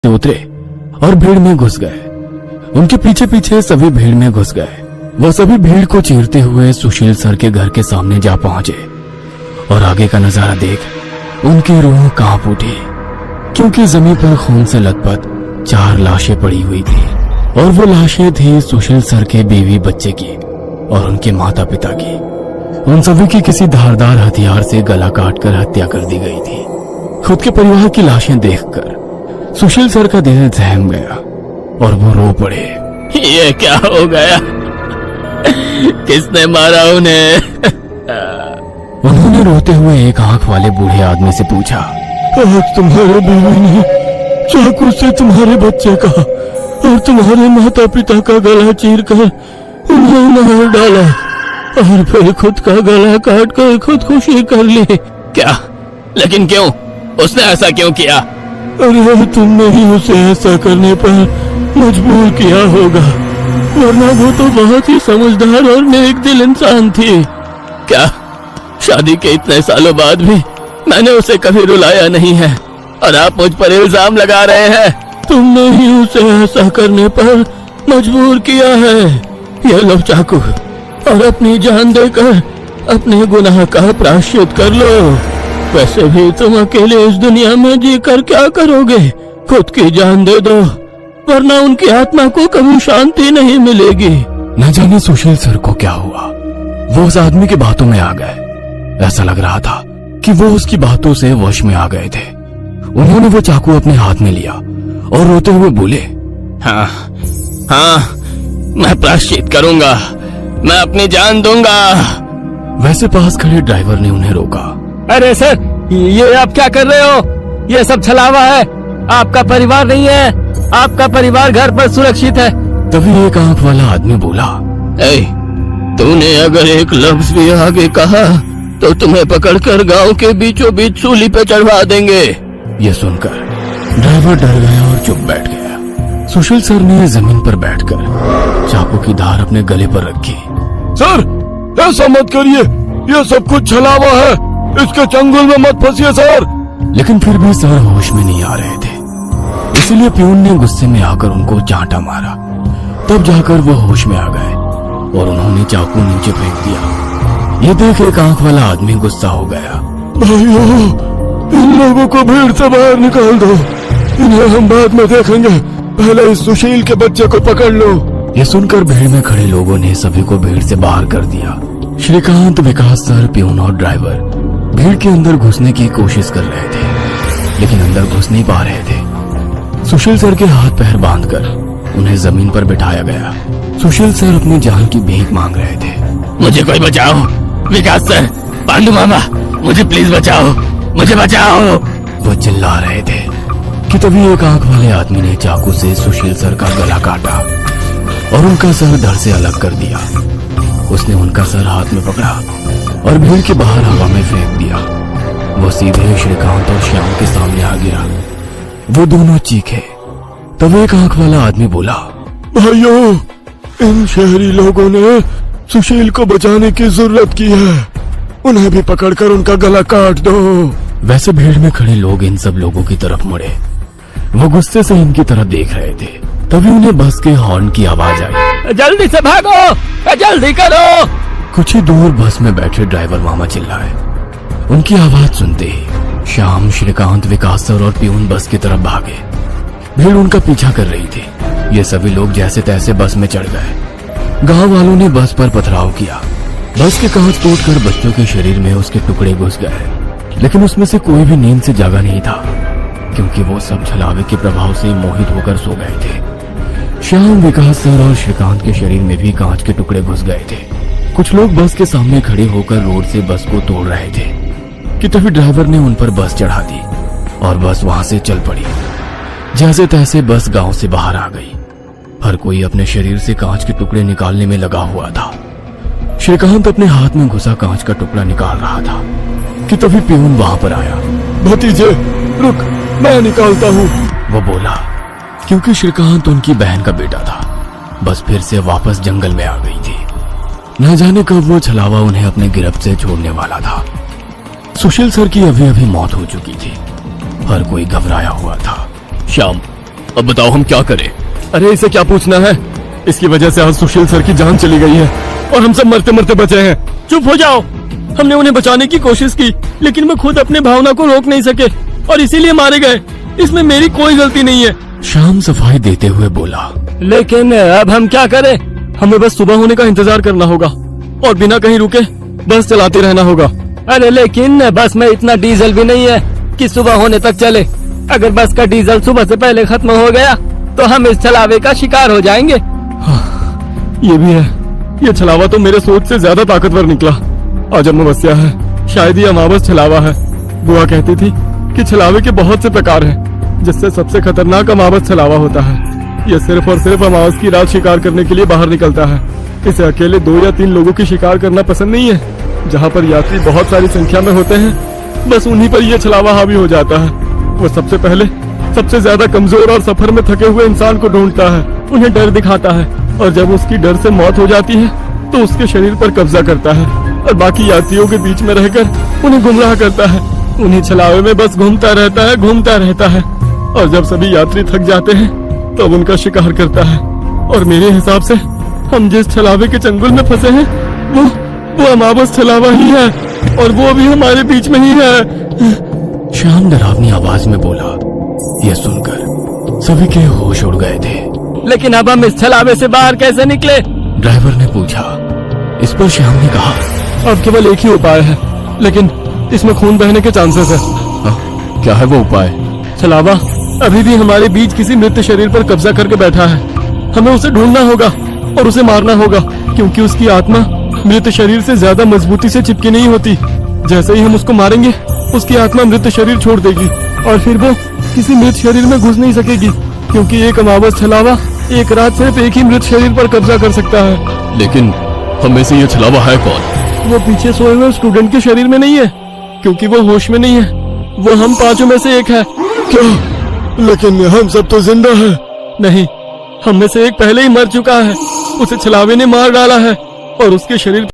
से उतरे और भीड़ में घुस गए। उनके पीछे पीछे सभी भीड़ में घुस गए। वह सभी भीड़ को चीरते हुए सुशील सर के घर के सामने जा पहुंचे और आगे का नजारा देख उनकी रूह कांप उठी, क्योंकि जमीन पर खून से लथपथ 4 लाशें पड़ी हुई थी और वो लाशें थी सुशील सर के बीवी बच्चे की और उनके माता पिता की। उन सभी की किसी धारदार हथियार से गला काटकर हत्या कर दी गई थी। खुद के परिवार की लाशें देखकर सुशील सर का दिल सहम गया और वो रो पड़े। ये क्या हो गया? किसने मारा उन्हें? उन्होंने रोते हुए एक आंख वाले बूढ़े आदमी से पूछा, आज तुम्हारे बीवी ने चाकू से तुम्हारे बच्चे का और तुम्हारे माता पिता का गला चीरकर उन्हें मार डाला और फिर खुद का गला काट कर खुदकुशी कर ली। क्या? लेकिन क्यों? उसने ऐसा क्यों किया? अरे तुमने ही उसे ऐसा करने पर मजबूर किया होगा, वरना वो तो बहुत ही समझदार और नेक दिल इंसान थी। क्या? शादी के इतने सालों बाद भी मैंने उसे कभी रुलाया नहीं है और आप मुझ पर इल्जाम लगा रहे हैं? तुमने ही उसे ऐसा करने पर मजबूर किया है। ये लो चाकू और अपनी जान देकर अपने गुनाह का प्रायश्चित कर लो। वैसे भी तुम अकेले इस दुनिया में जीकर क्या करोगे? खुद की जान दे दो, वरना उनकी आत्मा को कभी शांति नहीं मिलेगी। न जाने सुशील सर को क्या हुआ, वो उस आदमी की बातों में आ गए। ऐसा लग रहा था कि वो उसकी बातों से वश में आ गए थे। उन्होंने वो चाकू अपने हाथ में लिया और रोते हुए बोले, हाँ हाँ, मैं प्रायश्चित करूंगा, मैं अपनी जान दूंगा। वैसे पास खड़े ड्राइवर ने उन्हें रोका। अरे सर, ये आप क्या कर रहे हो? ये सब छलावा है, आपका परिवार नहीं है, आपका परिवार घर पर सुरक्षित है। तभी एक आंख वाला आदमी बोला, तूने अगर एक लफ्ज भी आगे कहा तो तुम्हें पकड़कर गांव के बीचों बीच सूली पे चढ़वा देंगे। ये सुनकर ड्राइवर डर गया और चुप बैठ गया। सुशील सर ने जमीन पर बैठकर चाकू की धार अपने गले पर रखी। सर, ऐसा मत करिए, ये सब कुछ छलावा है, इसके चंगुल में मत फंसिए सर। लेकिन फिर भी सर होश में नहीं आ रहे थे, इसलिए प्यून ने गुस्से में आकर उनको चांटा मारा। तब जाकर वो होश में आ गए और उन्होंने चाकू नीचे फेंक दिया। ये देख एक आंख वाला आदमी गुस्सा हो गया। भाइयों, इन लोगों को भीड़ से बाहर निकाल दो, इन्हें हम बाद में देखेंगे, पहले इस सुशील के बच्चे को पकड़ लो। ये सुनकर भीड़ में खड़े लोगों ने सभी को भीड़ से बाहर कर दिया। श्रीकांत, विकास सर, प्यून और ड्राइवर भीड़ के अंदर घुसने की कोशिश कर रहे थे, लेकिन अंदर घुस नहीं पा रहे थे। सुशील सर के हाथ पैर बांधकर उन्हें जमीन पर बिठाया गया। सुशील सर अपनी जान की भीख मांग रहे थे। मुझे कोई बचाओ, विकास सर, पांडु मामा, मुझे प्लीज बचाओ, मुझे बचाओ। वो चिल्ला रहे थे कि तभी एक आंख वाले आदमी ने चाकू से सुशील सर का गला काटा और उनका सर धड़ से अलग कर दिया। उसने उनका सर हाथ में पकड़ा और भीड़ के बाहर हवा में फेंक दिया। वो सीधे श्रीकांत और श्याम के सामने आ गिरा। वो दोनों चीखे। तब एक आंख वाला आदमी बोला, भाइयों, इन शहरी लोगों ने सुशील को बचाने की जरूरत की है, उन्हें भी पकड़कर उनका गला काट दो। वैसे भीड़ में खड़े लोग इन सब लोगों की तरफ मुड़े। वो गुस्से से इनकी तरफ देख रहे थे। तभी उन्हें बस के हॉर्न की आवाज आई। जल्दी से भागो, जल्दी करो। कुछ ही दूर बस में बैठे ड्राइवर मामा चिल्लाए। उनकी आवाज सुनते ही श्याम, श्रीकांत, विकास सर और प्यून बस की तरफ भागे। भीड़ उनका पीछा कर रही थी। ये सभी लोग जैसे तैसे बस में चढ़ गए। गांव वालों ने बस पर पथराव किया। बस के कांच तोड़कर बच्चों के शरीर में उसके टुकड़े घुस गए, लेकिन उसमें से कोई भी नींद से जागा नहीं था, क्योंकि वो सब छलावे के प्रभाव से मोहित होकर सो गए थे। श्याम, विकास सर और श्रीकांत के शरीर में भी कांच के टुकड़े घुस गए थे। कुछ लोग बस के सामने खड़े होकर रोड से बस को तोड़ रहे थे कि तभी ड्राइवर ने उन पर बस चढ़ा दी और बस वहां से चल पड़ी। जैसे तैसे बस गांव से बाहर आ गई। हर कोई अपने शरीर से कांच के टुकड़े निकालने में लगा हुआ था। श्रीकांत अपने हाथ में घुसा कांच का टुकड़ा निकाल रहा था कि तभी प्यून वहां पर आया। भतीजे, रुक, मैं निकालता हूँ, वो बोला, क्योंकि श्रीकांत उनकी बहन का बेटा था। बस फिर से वापस जंगल में आ गई थी। न जाने कब वो छलावा उन्हें अपने गिरफ्त से छोड़ने वाला था। सुशील सर की अभी अभी मौत हो चुकी थी। हर कोई घबराया हुआ था। श्याम, अब बताओ हम क्या करें? अरे इसे क्या पूछना है, इसकी वजह से आज सुशील सर की जान चली गई है और हम सब मरते मरते बचे हैं। चुप हो जाओ। हमने उन्हें बचाने की कोशिश की, लेकिन वो खुद अपने भावना को रोक नहीं सके और इसीलिए मारे गए। इसमें मेरी कोई गलती नहीं है। श्याम सफाई देते हुए बोला। लेकिन अब हम क्या करें? हमें बस सुबह होने का इंतजार करना होगा और बिना कहीं रुके बस चलाते रहना होगा। अरे लेकिन बस में इतना डीजल भी नहीं है कि सुबह होने तक चले। अगर बस का डीजल सुबह से पहले खत्म हो गया तो हम इस छलावे का शिकार हो जाएंगे। ये भी है, ये छलावा तो मेरे सोच से ज्यादा ताकतवर निकला। आज अमावस्या है, शायद ये अमावस छलावा है। बुआ कहती थी कि छलावे के बहुत से प्रकार हैं, जिससे सबसे खतरनाक अमावस छलावा होता है। यह सिर्फ और सिर्फ अमावस की रात शिकार करने के लिए बाहर निकलता है। इसे अकेले 2 या 3 लोगों की शिकार करना पसंद नहीं है। जहाँ पर यात्री बहुत सारी संख्या में होते हैं, बस उन्हीं पर यह छलावा हावी हो जाता है। वो सबसे पहले सबसे ज्यादा कमजोर और सफर में थके हुए इंसान को ढूंढता है, उन्हें डर दिखाता है और जब उसकी डर से मौत हो जाती है तो उसके शरीर पर कब्जा करता है और बाकी यात्रियों के बीच में रहकर उन्हें गुमराह करता है। उन्हीं छलावे में बस घूमता रहता है और जब सभी यात्री थक जाते हैं तब तो उनका शिकार करता है। और मेरे हिसाब से हम जिस छलावे के चंगुल में फंसे हैं वो अमावस छलावा ही है और वो अभी हमारे बीच में ही है। श्याम डरावनी आवाज में बोला। यह सुनकर सभी के होश उड़ गए थे। लेकिन अब हम इस छलावे से बाहर कैसे निकले? ड्राइवर ने पूछा। इस पर श्याम ने कहा, अब केवल एक ही उपाय है, लेकिन इसमें खून बहने के चांसेस है। क्या है वो उपाय? छलावा अभी भी हमारे बीच किसी मृत शरीर पर कब्जा करके बैठा है। हमें उसे ढूंढना होगा और उसे मारना होगा, क्योंकि उसकी आत्मा मृत शरीर से ज्यादा मजबूती से चिपकी नहीं होती। जैसे ही हम उसको मारेंगे उसकी आत्मा मृत शरीर छोड़ देगी और फिर वो किसी मृत शरीर में घुस नहीं सकेगी, क्योंकि एक अमावस छलावा एक रात सिर्फ एक ही मृत शरीर पर कब्जा कर सकता है। लेकिन हम में से ये छलावा है कौन? वो पीछे सोए हुए स्टूडेंट के शरीर में नहीं है, क्योंकि वो होश में नहीं है। वो हम 5 में से एक है। क्या? लेकिन हम सब तो जिंदा हैं। नहीं, हम में से एक पहले ही मर चुका है। उसे छलावे ने मार डाला है और उसके शरीर